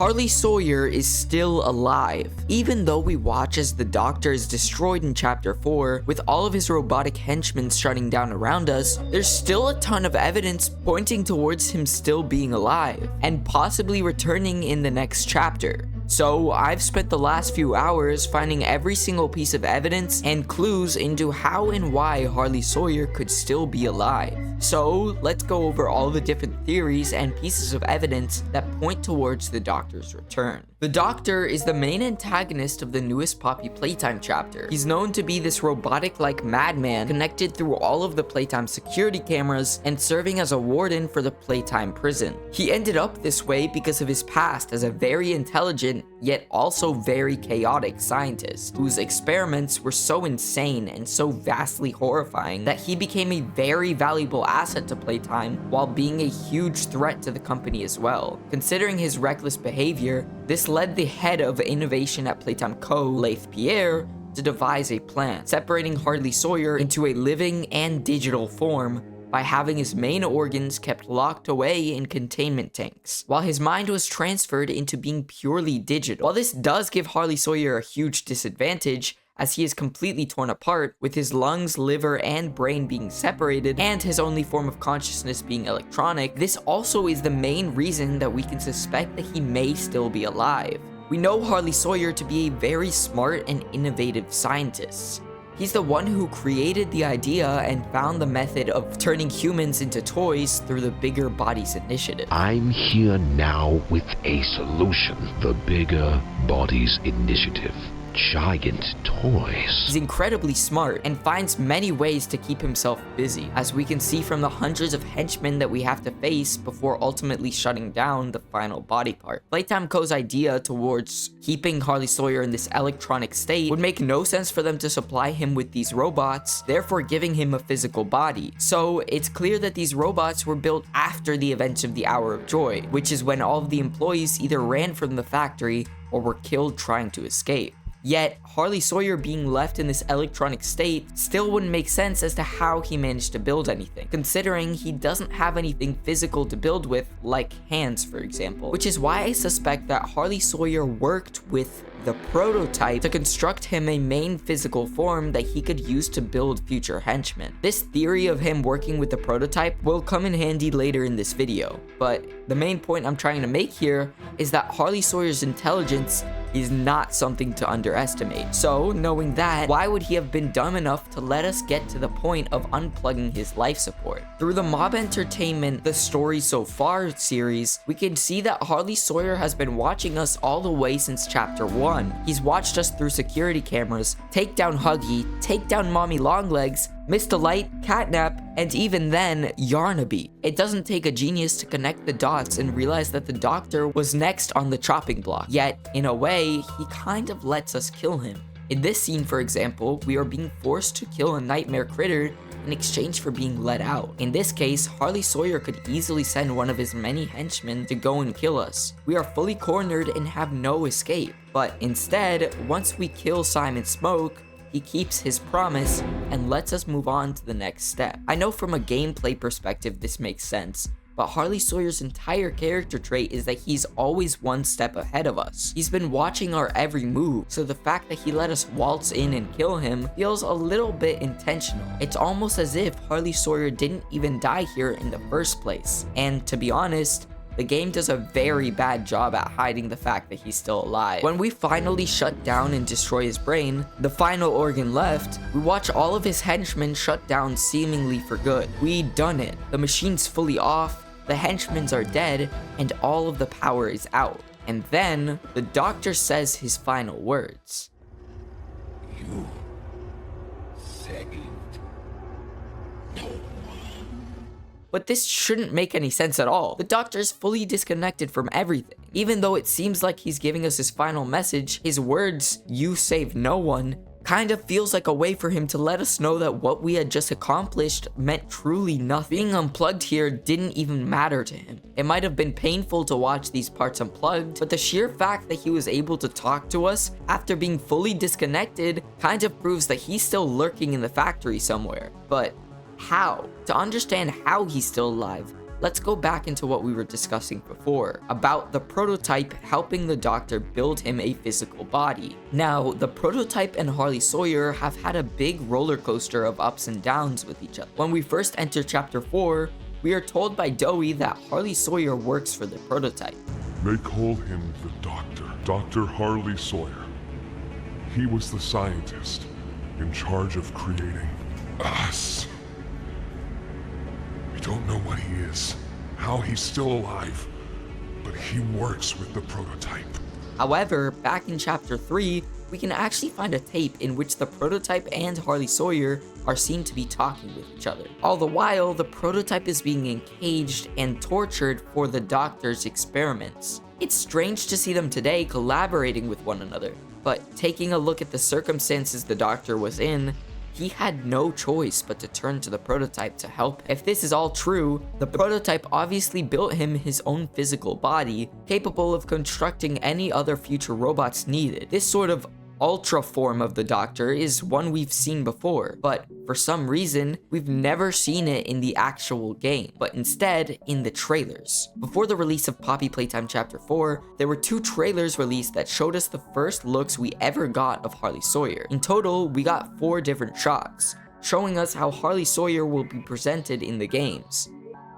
Harley Sawyer is still alive. Even though we watch as the Doctor is destroyed in Chapter 4, with all of his robotic henchmen shutting down around us, there's still a ton of evidence pointing towards him still being alive, and possibly returning in the next chapter. So I've spent the last few hours finding every single piece of evidence and clues into how and why Harley Sawyer could still be alive. So let's go over all the different theories and pieces of evidence that point towards the Doctor's return. The Doctor is the main antagonist of the newest Poppy Playtime chapter. He's known to be this robotic-like madman connected through all of the Playtime security cameras and serving as a warden for the Playtime prison. He ended up this way because of his past as a very intelligent yet also very chaotic scientist, whose experiments were so insane and so vastly horrifying that he became a very valuable asset to Playtime while being a huge threat to the company as well. Considering his reckless behavior, this led the head of innovation at Playtime Co., Leith Pierre, to devise a plan, separating Harley Sawyer into a living and digital form by having his main organs kept locked away in containment tanks, while his mind was transferred into being purely digital. While this does give Harley Sawyer a huge disadvantage, as he is completely torn apart, with his lungs, liver, and brain being separated, and his only form of consciousness being electronic, this also is the main reason that we can suspect that he may still be alive. We know Harley Sawyer to be a very smart and innovative scientist. He's the one who created the idea and found the method of turning humans into toys through the Bigger Bodies Initiative. I'm here now with a solution. The Bigger Bodies Initiative. Giant toys. He's incredibly smart and finds many ways to keep himself busy, as we can see from the hundreds of henchmen that we have to face before ultimately shutting down the final body part. Playtime Co.'s idea towards keeping Harley Sawyer in this electronic state would make no sense for them to supply him with these robots, therefore giving him a physical body. So it's clear that these robots were built after the events of the Hour of Joy, which is when all of the employees either ran from the factory or were killed trying to escape. Yet, Harley Sawyer being left in this electronic state still wouldn't make sense as to how he managed to build anything, considering he doesn't have anything physical to build with, like hands for example, which is why I suspect that Harley Sawyer worked with the prototype to construct him a main physical form that he could use to build future henchmen. This theory of him working with the prototype will come in handy later in this video, but the main point I'm trying to make here is that Harley Sawyer's intelligence is not something to underestimate. So, knowing that, why would he have been dumb enough to let us get to the point of unplugging his life support? Through the Mob Entertainment The Story So Far series, we can see that Harley Sawyer has been watching us all the way since Chapter 1. He's watched us through security cameras, take down Huggy, take down Mommy Longlegs, Mr. Light, Catnap, and even then, Yarnaby. It doesn't take a genius to connect the dots and realize that the Doctor was next on the chopping block. Yet, in a way, he kind of lets us kill him. In this scene, for example, we are being forced to kill a nightmare critter in exchange for being let out. In this case, Harley Sawyer could easily send one of his many henchmen to go and kill us. We are fully cornered and have no escape. But instead, once we kill Simon Smoke, he keeps his promise and lets us move on to the next step. I know from a gameplay perspective this makes sense, but Harley Sawyer's entire character trait is that he's always one step ahead of us. He's been watching our every move, so the fact that he let us waltz in and kill him feels a little bit intentional. It's almost as if Harley Sawyer didn't even die here in the first place. And to be honest, the game does a very bad job at hiding the fact that he's still alive. When we finally shut down and destroy his brain, the final organ left, we watch all of his henchmen shut down seemingly for good. We done it. The machine's fully off, the henchmen are dead, and all of the power is out. And then, the Doctor says his final words. You saved no one. But this shouldn't make any sense at all. The Doctor is fully disconnected from everything. Even though it seems like he's giving us his final message, his words, "You saved no one," kind of feels like a way for him to let us know that what we had just accomplished meant truly nothing. Being unplugged here didn't even matter to him. It might have been painful to watch these parts unplugged, but the sheer fact that he was able to talk to us after being fully disconnected kind of proves that he's still lurking in the factory somewhere. But how? To understand how he's still alive, let's go back into what we were discussing before, about the prototype helping the Doctor build him a physical body. Now, the prototype and Harley Sawyer have had a big roller coaster of ups and downs with each other. When we first enter chapter 4, we are told by Dowie that Harley Sawyer works for the prototype. They call him the Doctor, Dr. Harley Sawyer. He was the scientist in charge of creating us. We don't know what he is, how he's still alive, but he works with the prototype. However, back in chapter 3, we can actually find a tape in which the prototype and Harley Sawyer are seen to be talking with each other. All the while, the prototype is being encaged and tortured for the Doctor's experiments. It's strange to see them today collaborating with one another, but taking a look at the circumstances the Doctor was in, he had no choice but to turn to the prototype to help. If this is all true, the prototype obviously built him his own physical body, capable of constructing any other future robots needed. This sort of ultra form of the Doctor is one we've seen before, but for some reason, we've never seen it in the actual game, but instead in the trailers. Before the release of Poppy Playtime Chapter 4, there were 2 trailers released that showed us the first looks we ever got of Harley Sawyer. In total, we got 4 different shots, showing us how Harley Sawyer will be presented in the games.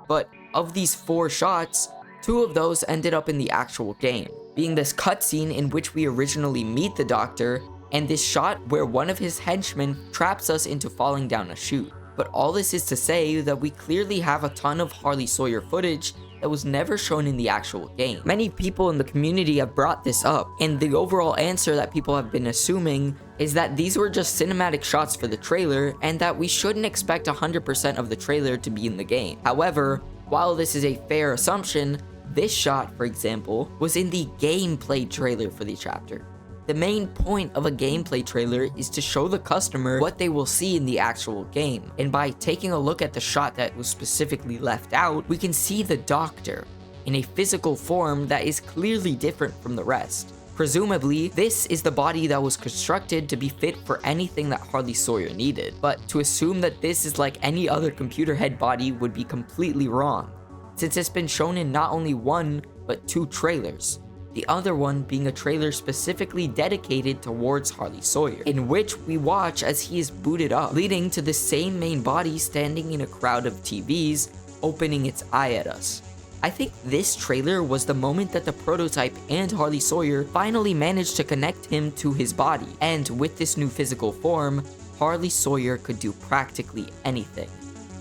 But of these 4 shots, 2 of those ended up in the actual game, being this cutscene in which we originally meet the Doctor, and this shot where one of his henchmen traps us into falling down a chute. But all this is to say that we clearly have a ton of Harley Sawyer footage that was never shown in the actual game. Many people in the community have brought this up, and the overall answer that people have been assuming is that these were just cinematic shots for the trailer, and that we shouldn't expect 100% of the trailer to be in the game. However, while this is a fair assumption, this shot, for example, was in the gameplay trailer for the chapter. The main point of a gameplay trailer is to show the customer what they will see in the actual game, and by taking a look at the shot that was specifically left out, we can see the Doctor in a physical form that is clearly different from the rest. Presumably, this is the body that was constructed to be fit for anything that Harley Sawyer needed, but to assume that this is like any other computer head body would be completely wrong, since it's been shown in not only 1, but 2 trailers. The other one being a trailer specifically dedicated towards Harley Sawyer, in which we watch as he is booted up, leading to the same main body standing in a crowd of TVs, opening its eye at us. I think this trailer was the moment that the prototype and Harley Sawyer finally managed to connect him to his body, and with this new physical form, Harley Sawyer could do practically anything.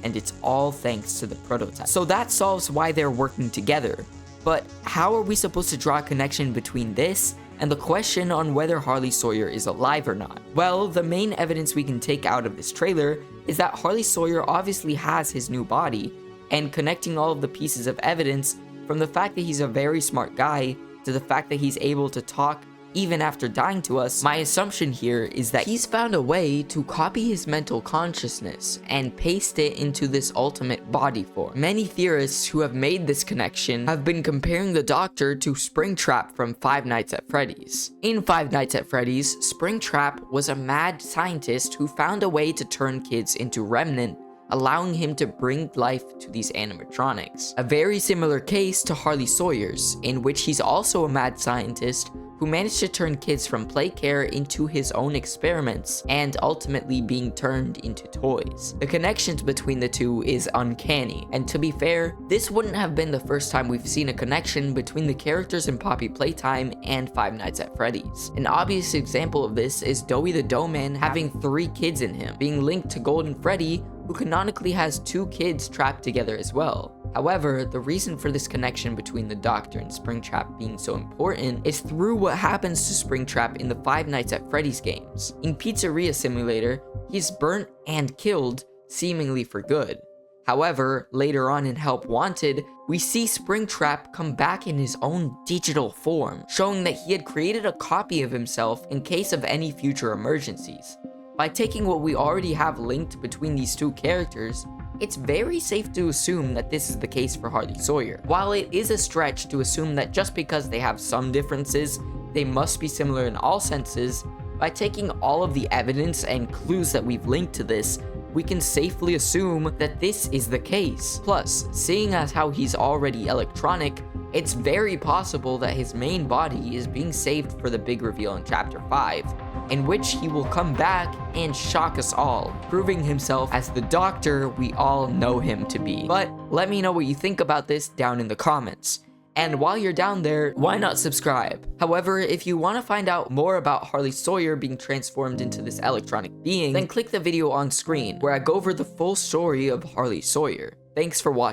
And it's all thanks to the prototype. So that solves why they're working together. But how are we supposed to draw a connection between this and the question on whether Harley Sawyer is alive or not? Well, the main evidence we can take out of this trailer is that Harley Sawyer obviously has his new body, and connecting all of the pieces of evidence from the fact that he's a very smart guy to the fact that he's able to talk even after dying to us, my assumption here is that he's found a way to copy his mental consciousness and paste it into this ultimate body form. Many theorists who have made this connection have been comparing the Doctor to Springtrap from Five Nights at Freddy's. In Five Nights at Freddy's, Springtrap was a mad scientist who found a way to turn kids into Remnant, allowing him to bring life to these animatronics. A very similar case to Harley Sawyer's, in which he's also a mad scientist who managed to turn kids from play care into his own experiments, and ultimately being turned into toys. The connections between the two is uncanny, and to be fair, this wouldn't have been the first time we've seen a connection between the characters in Poppy Playtime and Five Nights at Freddy's. An obvious example of this is Dowie the Dough Man having 3 kids in him, being linked to Golden Freddy, who canonically has 2 kids trapped together as well. However, the reason for this connection between the Doctor and Springtrap being so important is through what happens to Springtrap in the Five Nights at Freddy's games. In Pizzeria Simulator, he's burnt and killed, seemingly for good. However, later on in Help Wanted, we see Springtrap come back in his own digital form, showing that he had created a copy of himself in case of any future emergencies. By taking what we already have linked between these 2 characters, it's very safe to assume that this is the case for Harley Sawyer. While it is a stretch to assume that just because they have some differences, they must be similar in all senses, by taking all of the evidence and clues that we've linked to this, we can safely assume that this is the case. Plus, seeing as how he's already electronic, it's very possible that his main body is being saved for the big reveal in Chapter 5, in which he will come back and shock us all, proving himself as the Doctor we all know him to be. But let me know what you think about this down in the comments. And while you're down there, why not subscribe? However, if you want to find out more about Harley Sawyer being transformed into this electronic being, then click the video on screen where I go over the full story of Harley Sawyer. Thanks for watching.